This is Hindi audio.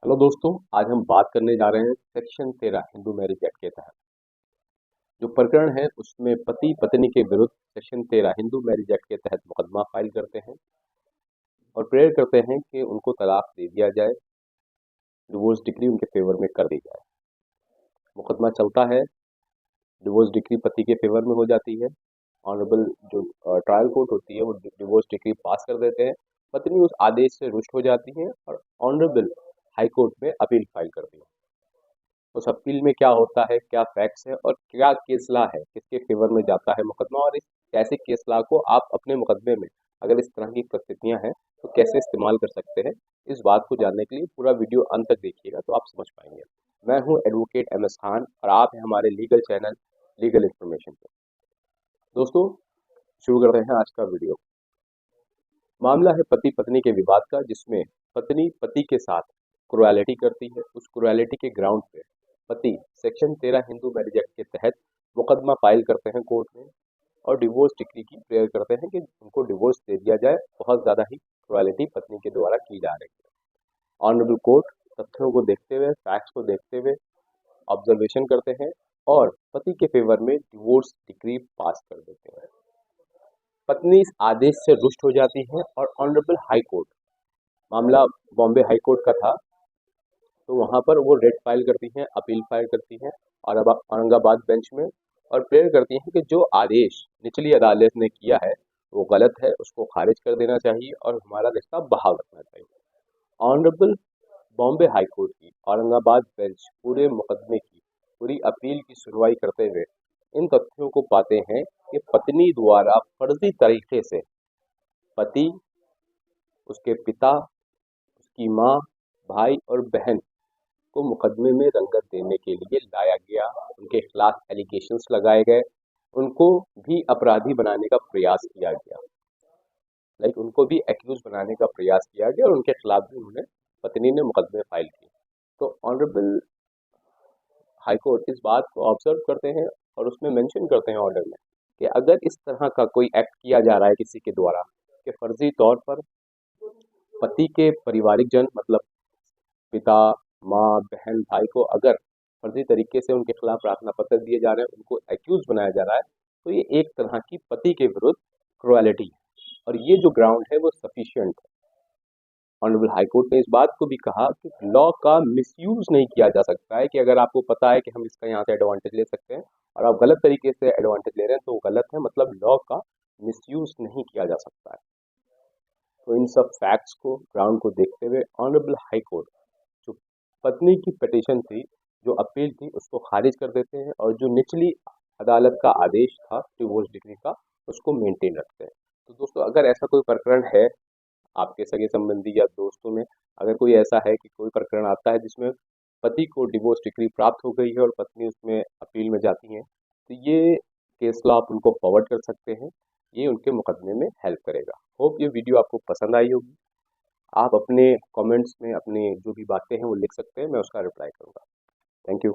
हेलो दोस्तों, आज हम बात करने जा रहे हैं सेक्शन 13 हिंदू मैरिज एक्ट के तहत जो प्रकरण है उसमें पति पत्नी के विरुद्ध सेक्शन 13 हिंदू मैरिज एक्ट के तहत मुकदमा फाइल करते हैं और प्रेयर करते हैं कि उनको तलाक दे दिया जाए, डिवोर्स डिक्री उनके फेवर में कर दी जाए। मुकदमा चलता है, डिवोर्स डिक्री पति के फेवर में हो जाती है। ऑनरेबल जो ट्रायल कोर्ट होती है वो डिवोर्स डिक्री पास कर देते हैं। पत्नी उस आदेश से रुष्ट हो जाती है और ऑनरेबल हाई कोर्ट में अपील फाइल करती है। उस अपील में क्या होता है, क्या फैक्ट्स है और क्या केस लॉ है, किसके फेवर में जाता है मुकदमा, और इस ऐसे केस लॉ को आप अपने मुकदमे में अगर इस तरह की परिस्थितियां हैं तो कैसे इस्तेमाल कर सकते हैं। इस बात को जानने के लिए पूरा वीडियो अंत तक देखिएगा तो आप समझ पाएंगे। मैं हूं एडवोकेट MS खान और आप हैं हमारे लीगल चैनल लीगल इन्फॉर्मेशन पे। दोस्तों, शुरू करते हैं आज का वीडियो। मामला है पति पत्नी के विवाद का, जिसमें पत्नी पति के साथ क्रुएलिटी करती है। उस क्रुएलिटी के ग्राउंड पे पति सेक्शन 13 हिंदू मैरिज एक्ट के तहत मुकदमा फाइल करते हैं कोर्ट में और डिवोर्स डिक्री की प्रेयर करते हैं कि उनको डिवोर्स दे दिया जाए। बहुत ज़्यादा ही क्रुएलिटी पत्नी के द्वारा की जा रही है। ऑनरेबल कोर्ट तथ्यों को देखते हुए, फैक्ट्स को देखते हुए ऑब्जर्वेशन करते हैं और पति के फेवर में डिवोर्स डिक्री पास कर देते हैं। पत्नी इस आदेश से रुष्ट हो जाती है और ऑनरेबल हाई कोर्ट, मामला बॉम्बे हाई कोर्ट का था, तो वहाँ पर वो रेट फाइल करती हैं, अपील फाइल करती हैं और अब औरंगाबाद बेंच में और प्रेयर करती हैं कि जो आदेश निचली अदालत ने किया है वो गलत है, उसको खारिज कर देना चाहिए और हमारा रिश्ता बहाल रखना चाहिए। ऑनरेबल बॉम्बे हाई कोर्ट की औरंगाबाद बेंच पूरे मुकदमे की पूरी अपील की सुनवाई करते हुए इन तथ्यों को पाते हैं कि पत्नी द्वारा फर्जी तरीके से पति, उसके पिता, उसकी माँ, भाई और बहन को मुकदमे में रंगत देने के लिए लाया गया। उनके खिलाफ एलिगेशंस लगाए गए, उनको भी अपराधी बनाने का प्रयास किया गया, उनको भी एक्यूज बनाने का प्रयास किया गया और उनके खिलाफ भी उन्होंने पत्नी ने मुकदमे फाइल किए। तो ऑनरेबल हाई कोर्ट इस बात को ऑब्जर्व करते हैं और उसमें मेंशन करते हैं ऑर्डर में कि अगर इस तरह का कोई एक्ट किया जा रहा है किसी के द्वारा कि फर्जी तौर पर पति के पारिवारिक जन मतलब पिता, माँ, बहन, भाई को अगर फर्जी तरीके से उनके खिलाफ प्रार्थना पत्र दिए जा रहे हैं, उनको एक्यूज बनाया जा रहा है, तो ये एक तरह की पति के विरुद्ध क्रुएलिटी है और ये जो ग्राउंड है वो सफिशिएंट है। ऑनरेबल हाई कोर्ट ने इस बात को भी कहा कि लॉ का मिसयूज नहीं किया जा सकता है, कि अगर आपको पता है कि हम इसका यहाँ से एडवांटेज ले सकते हैं और आप गलत तरीके से एडवांटेज ले रहे हैं तो वो गलत है, मतलब लॉ का मिसयूज नहीं किया जा सकता है। तो इन सब फैक्ट्स को, ग्राउंड को देखते हुए ऑनरेबल हाई कोर्ट जो पत्नी की पिटीशन थी, जो अपील थी, उसको खारिज कर देते हैं और जो निचली अदालत का आदेश था डिवोर्स डिक्री का, उसको मेंटेन रखते हैं। तो दोस्तों, अगर ऐसा कोई प्रकरण है आपके सगे संबंधी या दोस्तों में, अगर कोई ऐसा है कि कोई प्रकरण आता है जिसमें पति को डिवोर्स डिक्री प्राप्त हो गई है और पत्नी उसमें अपील में जाती है, तो ये केस लॉ आप उनको फॉरवर्ड कर सकते हैं। ये उनके मुकदमे में हेल्प करेगा। होप ये वीडियो आपको पसंद आई होगी। आप अपने कमेंट्स में अपने जो भी बातें हैं वो लिख सकते हैं, मैं उसका रिप्लाई करूँगा। Thank you.